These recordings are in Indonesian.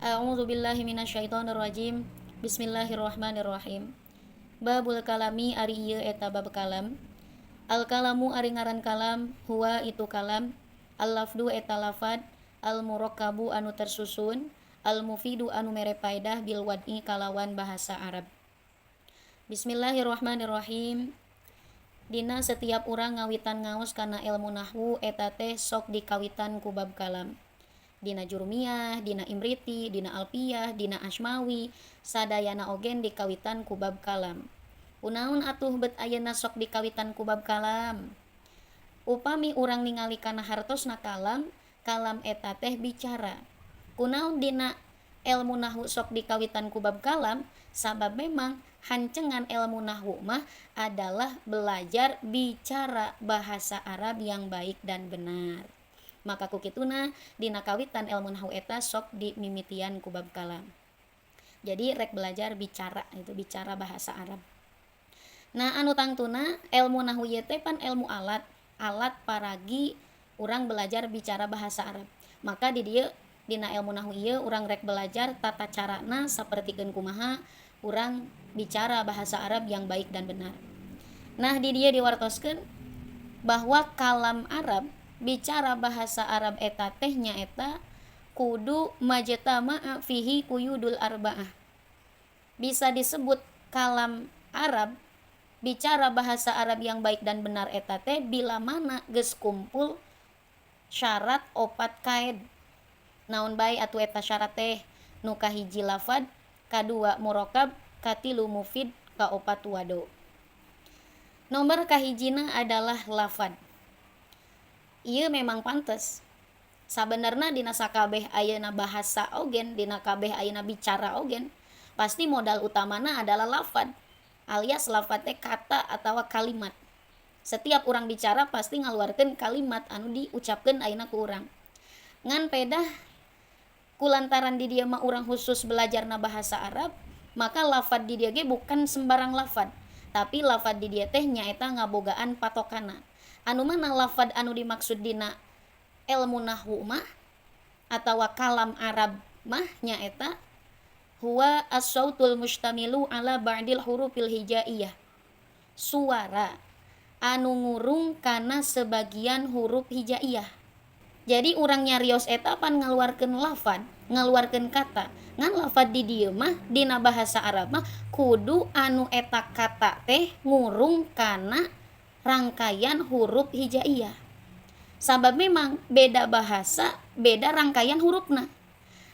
A'udzubillahi minasyaitonirrajim. Bismillahirrahmanirrahim. Babul kalami ari ieu eta bab kalam. Al kalamu ari ngaran kalam, huwa itu kalam, al lafdu eta lafad, al murakkabu anu tersusun, al mufidu anu mere paedah bil wad'i kalawan bahasa Arab. Bismillahirrahmanirrahim. Dina setiap urang ngawitan ngaos kana ilmu nahwu eta teh sok dikawitan ku bab kalam. Dina jurmiyah, dina imriti, dina alpiyah, dina asmawi, sadayana ogen dikawitan ku bab kalam. Kunaon atuh bet ayeuna sok dikawitan ku bab kalam? Upami urang ningali kana hartosna kalam, kalam eta teh bicara. Kunaon dina ilmu nahwu sok dikawitan ku bab kalam? Sabab memang hancengan ilmu nahwu mah adalah belajar bicara bahasa Arab yang baik dan benar. Maka kukituna dina kawitan ilmu nahwu eta sok dimimitian ku bab kalam. Jadi rek belajar bicara, itu bicara bahasa Arab. Nah anu tangtuna ilmu nahwu ieu teh pan ilmu alat paragi urang belajar bicara bahasa Arab. Maka di dieu dina ilmu nahwu ieu urang rek belajar tata carana sapertikeun kumaha urang bicara bahasa Arab yang baik dan benar. Nah di dieu diwartoskeun bahwa kalam Arab bicara bahasa Arab eta teh nyaeta kudu majtama'a fihi quyudul arba'ah. Bisa disebut kalam Arab bicara bahasa Arab yang baik dan benar eta teh bila mana geus kumpul syarat opat kaed. Naon bae atuh eta syarat teh? Nu kahiji lafad, kadua murakkab, katilu mufid, kaopat wado. Nomor kahijina adalah lafad. Ieu memang pantes. Sabenerna dina sakabeh ayeuna bahasa ogen, dina kabeh ayeuna bicara ogen, pasti modal utamana adalah lafad. Alias lafad teh kata atawa kalimat. Setiap orang bicara pasti ngaluarkeun kalimat anu diucapkeun ayeuna ku urang. Ngan pedah kulantaran di dieu mah urang khusus belajarna bahasa Arab, maka lafad di dieu ge bukan sembarang lafad, tapi lafad di dieu teh nyaeta ngabogaan patokana. Anu mana lafad anu dimaksud dina ilmu nahwu mah atawa kalam Arab mah nyaeta huwa as-sautul mustamilu ala ba'dil hurufil hijaiyah. Suara anu ngurung kana sebagian huruf hijaiyah. Jadi urang nyarios eta pan ngaluarkeun lafad, ngaluarkeun kata. Ngan lafad di dieu mah dina bahasa Arab mah kudu anu eta kata teh ngurung kana rangkaian huruf hijaiyah. Sabab memang beda bahasa, beda rangkaian hurufna.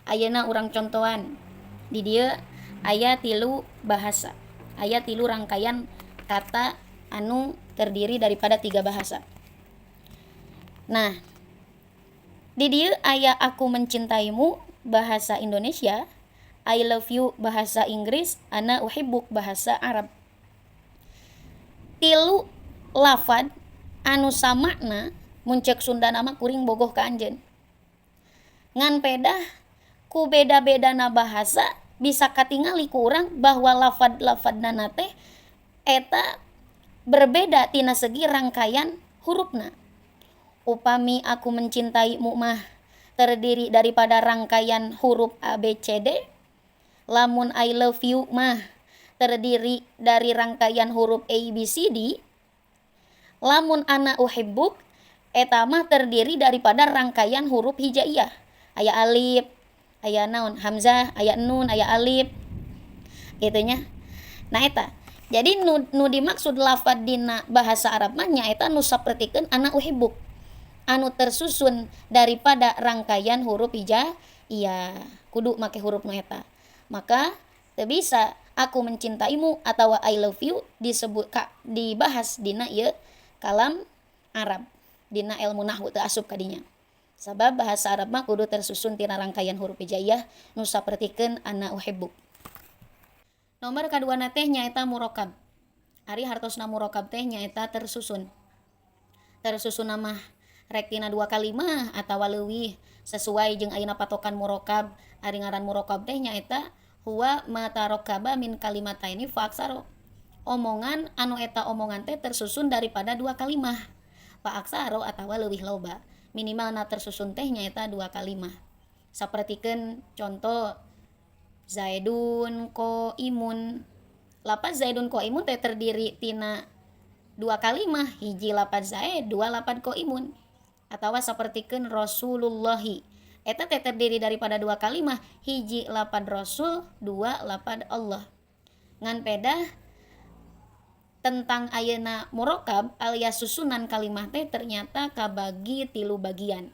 Ayeuna urang contohan. Di dieu aya 3 bahasa. Aya 3 rangkaian kata anu terdiri daripada 3 bahasa. Nah, di dieu aya aku mencintaimu bahasa Indonesia, I love you bahasa Inggris, ana uhibbuk bahasa Arab. 3 lafad anu samakna mun ceuk Sundana mah kuring bogoh ka anjeun. Ngan pedah ku beda-bedana bahasa bisa katingali ku urang bahwa lafad-lafadna teh eta berbeda tina segi rangkaian hurufna. Upami aku mencintaimu mah terdiri daripada rangkaian huruf A B C D, lamun I love you mah terdiri dari rangkaian huruf A B C D, lamun ana uhibbuk eta mah terdiri daripada rangkaian huruf hijaiyah. Aya alif, aya naon hamzah, aya nun, aya alif. Kitu nya. Nah eta. Jadi nu dimaksud lafad dina bahasa Arab mah nyaeta nu sapertikeun ana uhibbuk. Anu tersusun daripada rangkaian huruf hijaiyah. Kudu make huruf nu eta. Maka teu bisa aku mencintaimu atawa I love you disebut dibahas dina ieu kalam Arab. Dina ilmu nahwu teu asup kadinya. Sabab bahasa Arab mah kudu tersusun tina rangkaian huruf hijaiyah nu sapertikeun ana uhibbuk. Nomor kaduana teh nyaeta murakkab. Ari hartosna murakkab teh nyaeta tersusun. Tersusun mah rek tina 2 kalimah atawa leuwih sesuai jeung ayeuna patokan murakkab. Ari ngaran murakkab teh nyaeta huwa ma tarakkaba min kalimataini fa aksara. Omongan anu eta omongan teh tersusun daripada 2 kalimah. Fa aksara atawa leuwih loba. Minimalna tersusun teh nyaeta 2 kalimah. Sapertikeun contoh Zaidun ko imun. Lapad Zaidun ko imun teh terdiri tina dua kalimah, hiji lapad Zaid, dua lapad ko imun. Atawa sapertikeun Rasulullahi. Eta teh terdiri daripada dua kalimah, hiji lapad Rasul, dua lapad Allah. Ngan pedah tentang ayeuna murokab alias susunan kalimah teh ternyata kabagi 3 bagian.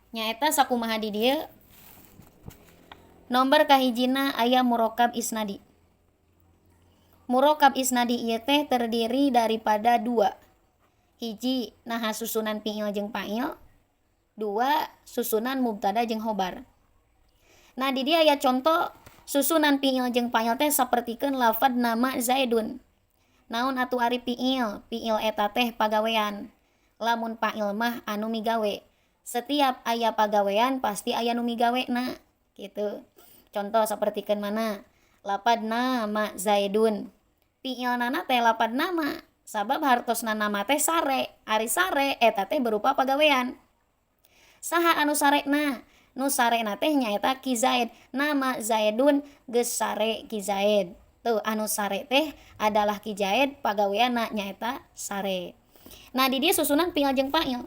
Nyaeta sakumaha di dieu? Nomor kahijina aya murokab isnadi. Murokab isnadi ieu teh terdiri daripada 2. Hiji naha susunan fiil jeung fa'il, 2 susunan mubtada jeung khobar. Nah di dieu aya contoh susunan fiil jeung fa'il teh sapertikeun lafad nama Zaidun. Naon atuh ari fiil? Fiil eta teh pagawean. Lamun fa'il mah anu migawe. Setiap aya pagawean pasti aya nu migawena gitu. Contoh sapertikeun mana? Lapad nama Zaidun. Fiilna teh lapad nama. Sabab hartosna nama teh sare. Ari sare eta teh berupa pagawean. Saha anu sarena? Nu sarena teh nyaeta Ki Zaid. Nama Zaidun geus sare Ki Zaid. Tuh anu sare teh adalah Ki Zaid, pagaweanna nyaeta sare. Nah di dieu susunan fiil jeung fa'il.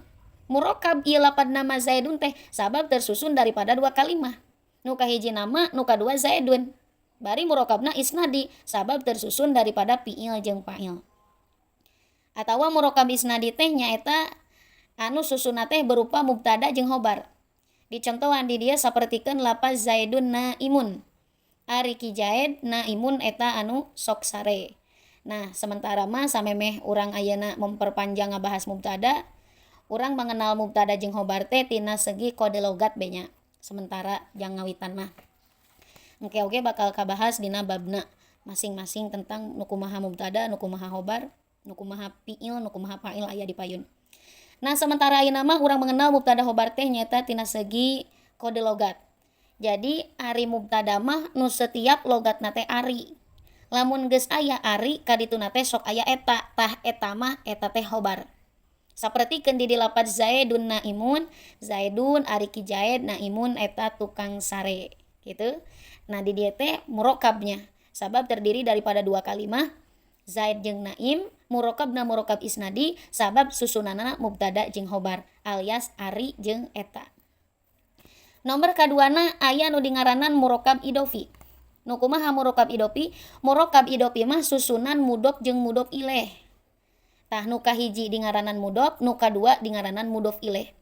Murokab ieu lapad nama Zaidun teh sabab tersusun daripada 2 kalimah. Nu kahiji nama, nu kadua Zaidun. Bari murokabna isnadi sabab tersusun daripada fiil jeung fa'il. Atawa murokab isnadi teh nyaeta anu susuna teh berupa mubtada jeung khobar. Dicontohan di dieu sapertikeun lapaz Zaidun naimun. Ari Ki Zaid naimun eta anu sok sare. Nah, sementara mah samemeh urang ayeuna memperpanjang ngabahas mubtada, urang mengenal mubtada jeung khobar teh tina segi kode logat be nya. Sementara jang ngawitan mah. Engke oge bakal kabahas dina babna masing-masing tentang nu kumaha mubtada, nu kumaha khobar, nu kumaha fiil, nu kumaha fa'il aya di payun. Nah, sementara ayeuna mah urang mengenal mubtada khobar teh nyaeta tina segi kode logat. Jadi ari mubtada mah nu setiap logatna teh ari. Lamun geus aya ari kadituna teh sok aya eta, tah eta mah eta teh khobar. Sapertikeun di lapad Zaidun naimun, Zaidun ari Ki Zaid naimun eta tukang sare gitu. Nah di dieu teh murokabnya sabab terdiri daripada 2 kalimah Zaid jeung Naim, murokabna murokab isnadi sabab susunanna mubtada jeung khobar alias ari jeung eta. Nomor kaduana aya nu dingaranan murokab idofi. Nu kumaha murokab idofi? Murokab idofi mah susunan mudhof jeung mudhof ilaih. Tah nu kahiji dingaranan mudhof, nu kadua dingaranan mudhof ilaih.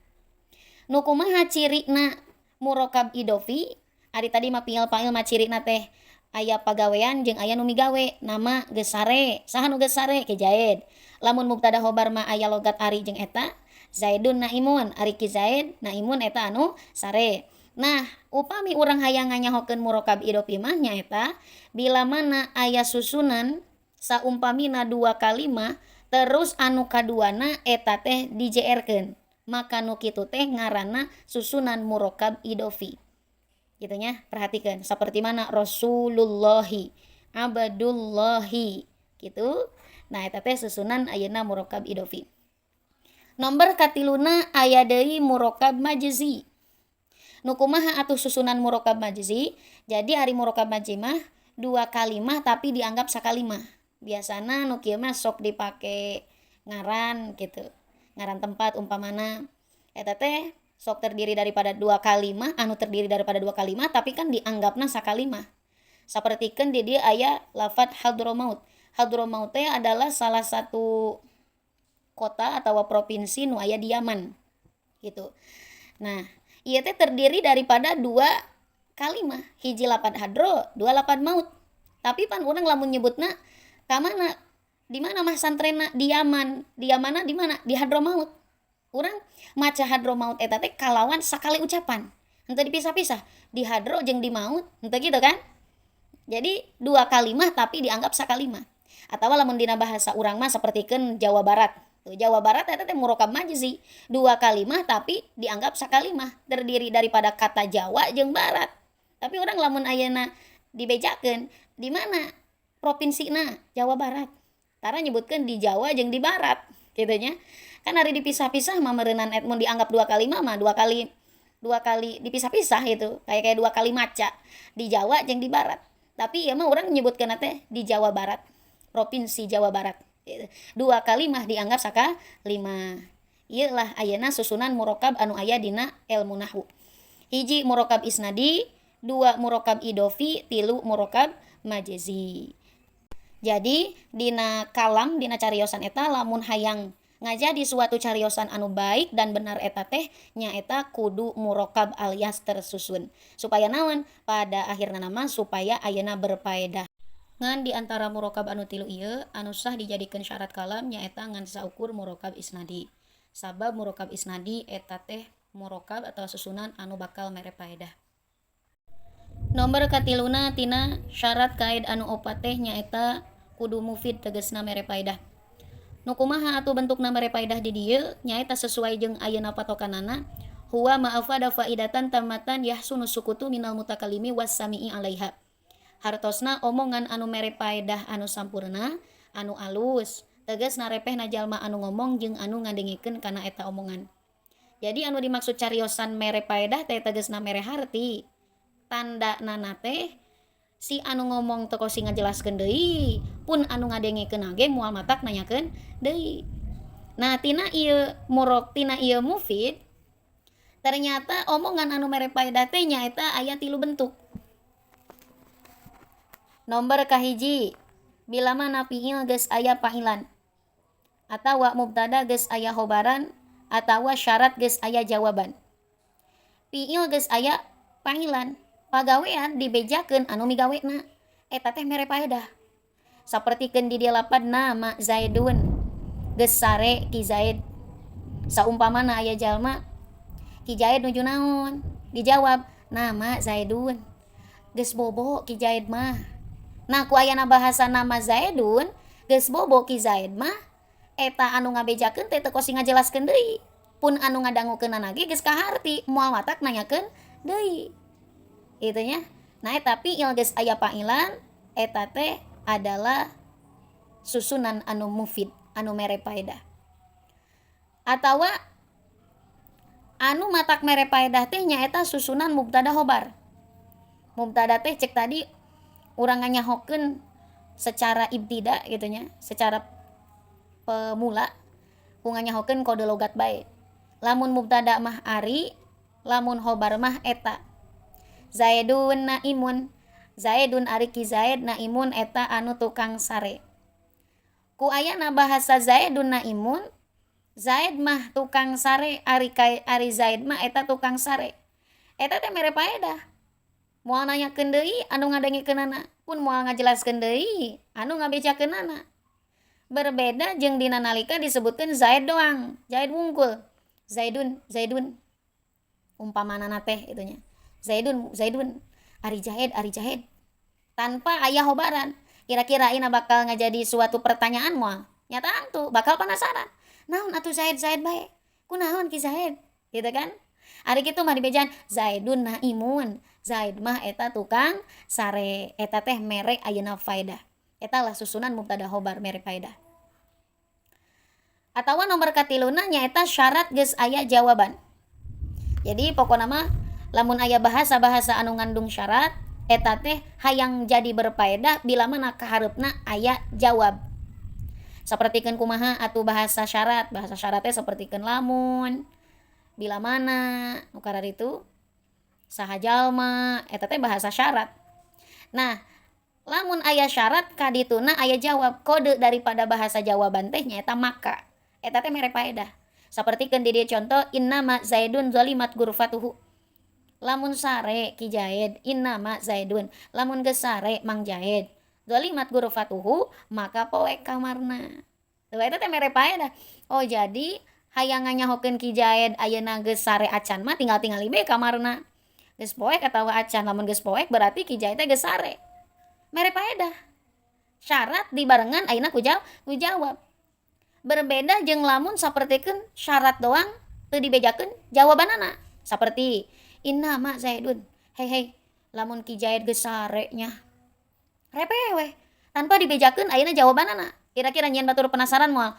Nu kumaha cirina murokab idofi? Ari tadi mah fiil fa'il mah cirina teh aya pagawean jeung aya nu migawe. Nama geus sare. Saha nu geus sare? Ki Zaid. Lamun mubtada khobar mah aya logat ari jeung eta. Zaidun naimun, ari Ki Zaid naimun eta anu sare. Nah, upami urang hayang nganyahokeun murokab idofi mah nyaeta bila mana aya susunan saumpamina 2 kalimah terus anu kaduana eta teh dijeerkeun, maka nu kitu teh ngaranna susunan murokab idofi. Gitu nya, perhatikeun saperti mana Rasulullahi, Abdullahi gitu. Nah, eta teh susunan ayeuna murokab idofi. Nomor katiluna aya deui murokab majzi. Nu kumaha atuh susunan murokab majzi? Jadi ari murokab majzi mah 2 kalimah tapi dianggap sakalimah. Biasana nu kieu mah sok dipake ngaran gitu. Ngaran tempat umpamana eta teh sok terdiri daripada 2 kalimah, anu terdiri daripada 2 kalimah tapi kan dianggapna sakalimah. Sapertikeun di dieu aya lafad Hadramaut. Hadramaut teh adalah salah satu kota atau provinsi nu aya di Yaman gitu. Nah, ieu teh terdiri daripada 2 kalimah, hiji lapad hadro, 2 lapad maut. Tapi pan urang lamun nyebutna ka mana? Di mana mah santrena? Di Yaman. Di Yamanna di mana? Di Hadramaut. Urang maca Hadramaut eta teh kalawan sakali ucapan. Henteu dipisah-pisah. Di hadro jeung di maut, henteu gitu kan? Jadi 2 kalimah tapi dianggap sakalimah. Atawa lamun dina bahasa urang mah sapertikeun Jawa Barat. Tuh, Jawa Barat eta teh murokab majzi, 2 kalimah tapi dianggap sakalimah, terdiri daripada kata Jawa jeung Barat. Tapi urang lamun ayeuna dibejakeun, di mana provinsina? Jawa Barat. Tara nyebutkeun di Jawa jeung di Barat, kitu nya. Kan ari dipisah-pisah mah meureunnan mun dianggap 2 kalimah mah 2 kali dua kali dipisah-pisah itu kayak dua kali maca di Jawa jeung di Barat. Tapi ya mah orang menyebutkan teh di Jawa Barat, provinsi Jawa Barat gitu. Dua kali mah dianggap saka lima. Ieu lah ayeuna susunan murokab anu aya dina ilmu nahwu. Hiji murokab isnadi, dua murokab idofi, tilu murokab majezi. Jadi dina kalam dina cariosan eta lamun hayang ngajadi suatu cariosan anu baik dan benar eta teh nyaeta kudu murokab alias tersusun. Supaya naon? Pada akhirna nama supaya ayeuna berpaedah. Ngan di antara murokab anu tilu ieu anu sah dijadikeun syarat kalam nyaeta ngan saukur murokab isnadi. Sabab murokab isnadi eta teh murokab atau susunan anu bakal mere paedah. Nomor katiluna tina syarat kaid anu opat teh nyaeta kudu mufid tegasna mere paedah. Nu kumaha atuh bentukna mere paedah di dieu nyaeta sesuai jeung ayeuna patokanana huwa ma'afada faidatan tamatan yahsunu sukutu minal mutakallimi was sami'i alaiha. Hartosna omongan anu mere paedah anu sampurna, anu alus, tegasna repehna jalma anu ngomong jeung anu ngadengikeun kana eta omongan. Jadi anu dimaksud cariosan mere paedah teh tegasna mere harti. Tanda nana teh si anu ngomong teu kosi ngajelaskeun deui pun anu ngadengikeun ge moal matak nanyakeun deui. Nah tina ieu mufid ternyata omongan anu mere paedah teh nyaeta aya 3 bentuk. Nomor kahiji bila mana fiil geus aya pahilan atawa mubtada geus aya khobaran atawa syarat geus aya jawaban. Fiil geus aya pahilan pagawean dibejakeun anu migawena eta teh mere paedah. Sapertikeun di dieu lapad nama Zaidun geus sare Ki Zaid. Saumpamana aya jalma Ki Zaid nuju naon? Dijawab nama Zaidun. Geus bobo Ki Zaid mah. Nah ku ayana bahasa nama Zaidun geus bobo Ki Zaid mah eta anu ngabejakeun teh teu kosi ngajelaskeun deui. Pun anu ngadangukeunana ge geus kaharti moal matak nanyakeun deui. Itu nya. Nah tapi il geus aya pailan eta teh adalah susunan anu mufid, anu mere paedah. Atawa anu matak mere paedah teh nyaeta susunan mubtada khobar. Mubtada teh cek tadi urang nganyahokeun secara ibtida gitu nya, secara pemula ku nganyahokeun kode logat bae. Lamun mubtada mah ari, lamun khobar mah eta. Zaidun naimun, Zaidun ari Ki Zaid, naimun eta anu tukang sare. Ku ayana bahasa Zaidun naimun, Zaid mah tukang sare, ari Zaid mah eta tukang sare. Eta teh mere paedah. Moal nanyakeun deui anu ngadengikeunana, pun moal ngajelaskeun deui anu ngabejakeunana. Berbeda jeung dina nalika disebutkeun Zaid doang, Zaid wungkul. Zaidun. Umpamanana teh itu nya. Zaidun, Ari Jahid, tanpa aya hobaran. Kira-kira ina bakal ngajadi suatu pertanyaan moal. Nyata tuh bakal penasaran. Naon atuh Zaid bae? Kunaon Ki Zaid? Gitu kan? Ari kitu mah dibejan Zaidun naimun. Zaid mah eta tukang sare. Eta teh mere ayeuna faedah. Eta lah susunan mubtada khobar mere faedah. Atawa nomor katiluna nyaeta syarat geus aya jawaban. Jadi pokona mah lamun aya bahasa-bahasa anu ngandung syarat eta teh hayang jadi berpaedah bila mana kahareupna aya jawab. Sapertikeun kumaha atuh bahasa syarat teh sapertikeun lamun, bila mana, nu kararitu saha jalma, eta teh bahasa syarat. Nah, lamun aya syarat kadituna aya jawab, kode daripada bahasa jawaban teh nyaeta maka. Eta teh mere paedah. Sapertikeun di dieu contoh innama Zaidun zalimat ghurfatuhu. Lamun sare Ki Zaid, innama Zaidun. Lamun geus sare Mang Zaid, zalimat ghurfatuhu, maka poek kamarna. Tuh eta teh mere paedah. Oh jadi hayang nganyahokeun Ki Zaid ayeuna geus sare acan mah tinggal we kamarna. Geus poek atawa acan, lamun geus poek berarti Ki Zaid teh geus sare. Mere paedah. Syarat dibarengan ayeuna ku jawab. Berbeda jeung lamun sapertikeun syarat doang teu dibejakeun jawabanana. Saperti innama Zaidun. Hei, lamun Ki Zaid geus sare nya. Repeh we. Tanpa dibejakeun ayeuna jawabanana. Kira-kira nyen batur penasaran moal.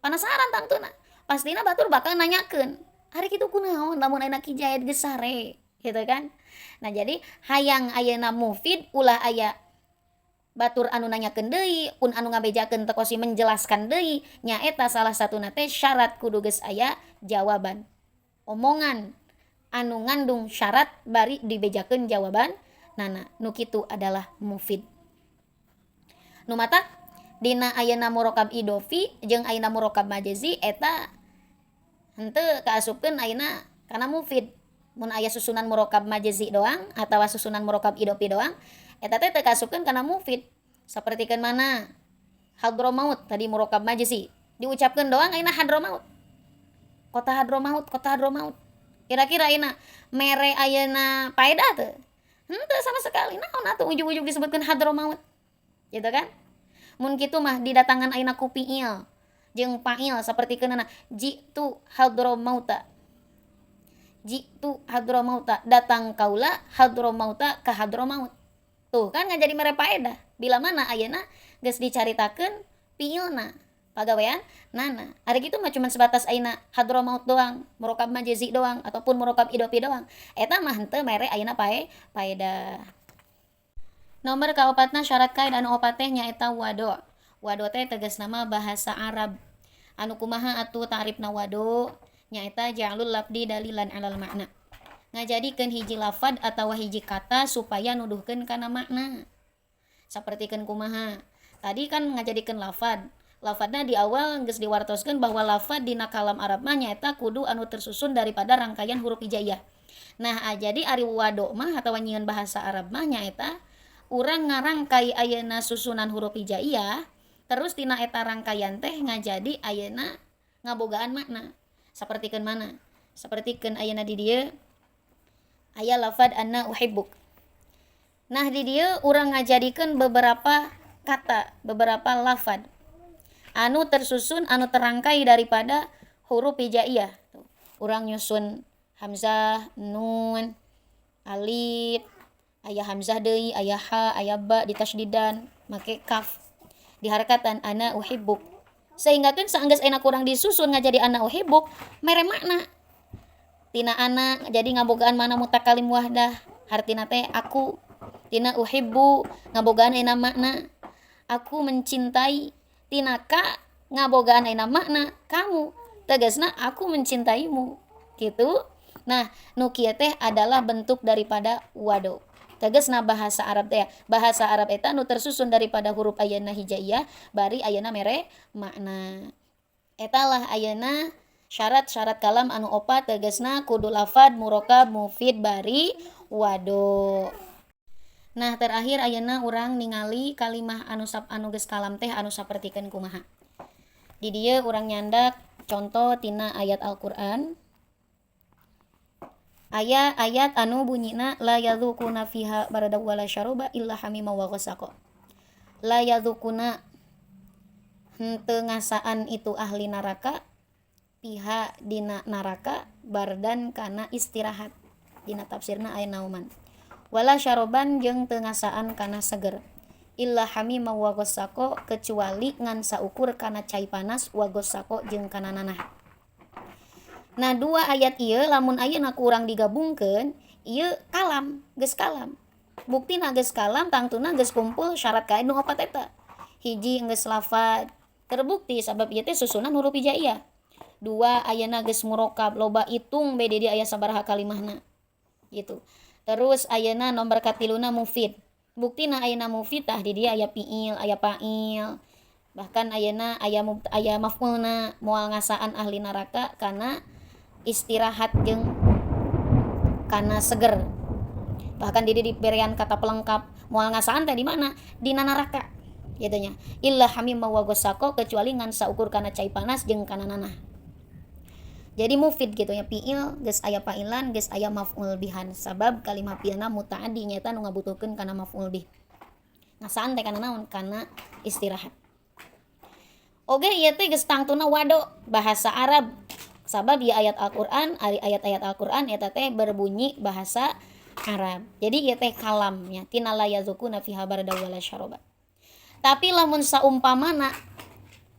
Penasaran tangtuna. Pastina batur bakal nanyakeun. Ari kitu kunaon lamun ayeuna kijayat geus sare gitu kan. Nah jadi hayang ayeuna mufid ulah aya batur anu nanyakeun deui pun anu ngabejakeun teu kosi menjelaskan deui nyaeta salah satuna teh syarat kudu geus aya jawaban omongan anu ngandung syarat bari dibejakeun jawaban nana nu kitu adalah mufid. Nu matak dina ayeuna murokab idofi jeung ayeuna murokab majazi eta henteu kaasupkeun ayeuna kana mufid. Mun aya susunan murokab majazi doang atawa susunan murokab idofi doang eta teh teu kaasupkeun kana mufid. Sapertikeun mana hadromaut tadi murokab majazi diucapkeun doang ayeuna hadromaut. Kota hadromaut, kota hadromaut. Kira-kira ayeuna mere ayeuna paedah teu? Henteu sama sekali. Naon atuh ujug-ujug disebutkeun hadromaut. Gitu kan? Mun kitu mah didatangan ayeuna ku fiil jeung fa'il sapertikeunna jitu hadromauta. Jitu hadromauta datang kaula hadromauta ka hadromaut. Tuh kan ngajadi mere paedah. Bila mana ayeuna geus dicaritakeun fiilna pagawean nana. Ari kitu mah cuman sebatas ayeuna hadromaut doang, murokab majazi doang ataupun murokab idofi doang. Eta mah henteu mere ayeuna paedah. Nomor kaopatna syarat kaid anu opat teh nyaeta wado. Wado teh tegasna mah bahasa Arab. Anu kumaha atuh ta'rifna wado? Nyaeta ja'lul lafdi dalilan alal makna. Ngajadikeun hiji lafad atawa hiji kata supaya nuduhkeun kana makna. Sapertikeun kumaha? Tadi kan ngajadikeun lafad. Lafadna di awal geus diwartoskeun bahwa lafad dina kalam Arab mah nyaeta kudu anu tersusun daripada rangkaian huruf hijaiyah. Nah, jadi ari wado mah atawa nyieun bahasa Arab mah nyaeta urang ngarangkai ayeuna susunan huruf hijaiyah terus tina eta rangkaian teh ngajadi ayeuna ngabogaan makna. Sapertikeun mana? Sapertikeun ayeuna di dieu aya lafad anna uhibbuk. Nah di dieu urang ngajadikeun beberapa kata, beberapa lafad anu tersusun anu terangkai daripada huruf hijaiyah. Urang nyusun hamzah, nun, alif, aya hamzah deui, aya ha, aya ba ditasdidan, make kaf. Diharakatan ana uhibbuk. Sehingga kan saenggeus ayeuna kurang disusun ngajadi ana uhibbuk, mere makna. Tina ana jadi ngabogaan mana mutakalim wahdah, hartina teh aku. Tina uhibbu ngabogaan ayeuna makna aku mencintai. Tina ka ngabogaan ayeuna makna kamu. Tegasna aku mencintaimu. Gitu. Nah, nu kieu teh adalah bentuk daripada wado. Tegasna bahasa Arab teh bahasa Arab eta nu tersusun daripada huruf ayeuna hijaiyah bari ayeuna mere makna. Eta lah ayeuna syarat-syarat kalam anu opat tegasna kudu lafad murokab mufid bari wado. Nah terakhir ayeuna urang ningali kalimah anu geus kalam teh anu sapertikeun kumaha. Di dieu urang nyandak contoh tina ayat Al-Qur'an. Aya ayat anu bunyina la yadzuquna fiha barada wala syaroba illa hamima wa ghasaqa. La yadzuquna henteu ngasaan itu ahli neraka piha dina neraka bardan kana istirahat. Dina tafsirna aya nauman. Wala syaroban jeung teu ngasaan kana seger. Illa hamima wa ghasaqa kecuali ngan saukur kana cai panas wa ghasaqa jeung kana nanah. Nah dua ayat ieu lamun ayeuna ku urang digabungkeun ieu kalam, geus kalam. Buktina geus kalam tangtuna geus kumpul syarat kaid nu opat eta. Hiji geus lafad, terbukti sabab ieu teh susunan huruf hijaiyah. Dua ayeuna geus murokab, loba itung bede di aya sabaraha kalimahna. Gitu. Terus ayeuna nomor katiluna mufid. Buktina ayeuna mufid tah di dieu aya fiil, aya fa'il. Bahkan ayeuna aya maf'ulna moal ngasaan ahli neraka kana istirahat jeung kana seger. Bahkan di diberian kata pelengkap moal ngasaan teh di mana? Dina neraka. Gitu nya. Illa hamim wa ghasaqa kecuali ngan saukur kana cai panas jeung kana nanah. Jadi mufid gitu nya fiil geus aya fa'ilan geus aya maf'ul bihan sabab kalimah fiilna mutaaddi nyaeta nu ngabutuhkeun kana maf'ul bih. Ngasaan teh kana naon? Kana istirahat. Oge ieu teh geus tangtuna wado bahasa Arab. Sabab ieu ayat Al-Qur'an, ayat-ayat Al-Qur'an eta teh berbunyi bahasa Arab. Jadi ieu teh kalamnya tina la yazukuna fiha barada wala syaroba. Tapi lamun saumpamana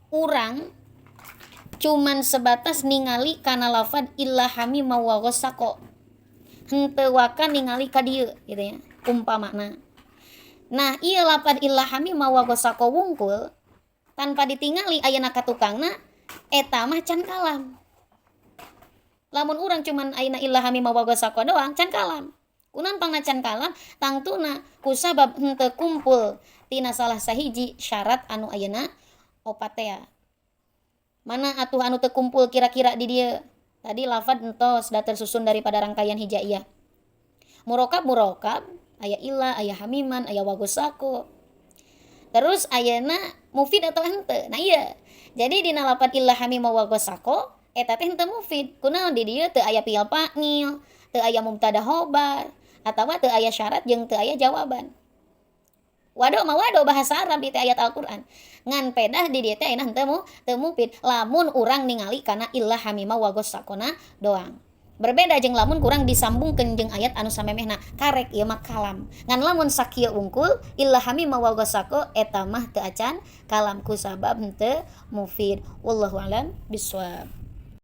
urang cuman sebatas ningali kana lafad illahami mawagosako, henteu wakan ningali ka dieu gitu ya umpamana. Nah ieu lafad illahami mawagosako wungkul tanpa ditingali ayeuna ka tukangna eta mah can kalam. Lamun urang cuman ayeuna illahami mawagosako doang can kalam. Kunaon pangna can kalam? Tangtuna kusabab henteu kumpul tina salah sahiji syarat anu ayeuna opat teh. Mana atuh anu teu kumpul kira-kira di dieu? Tadi lafad entos da tersusun daripada rangkaian hijaiyah. Murokab aya ilah, aya hamiman, aya wagosako. Terus ayeuna mufid atau henteu. Nah iya. Jadi dina lafad ilah hamim wagosako eta teh henteu mufid. Kunaon di dieu teu aya fi'il fa'il, teu aya mubtada khobar, atawa teu aya syarat jeung teu aya jawaban. Wado bahasa Arab di ayat Al-Qur'an. Ngan pedah di dieu teh ayeuna henteu mufid. Lamun urang ningali kana illah hamima wagosakona doang. Berbeda jeung lamun kurang disambungkeun jeung ayat anu samemehna karek ieu mah kalam. Ngan lamun sakieu wungkul illah hamima wagosako eta mah teu acan kalam kusabab henteu mufid. Wallahu a'lam bishawab.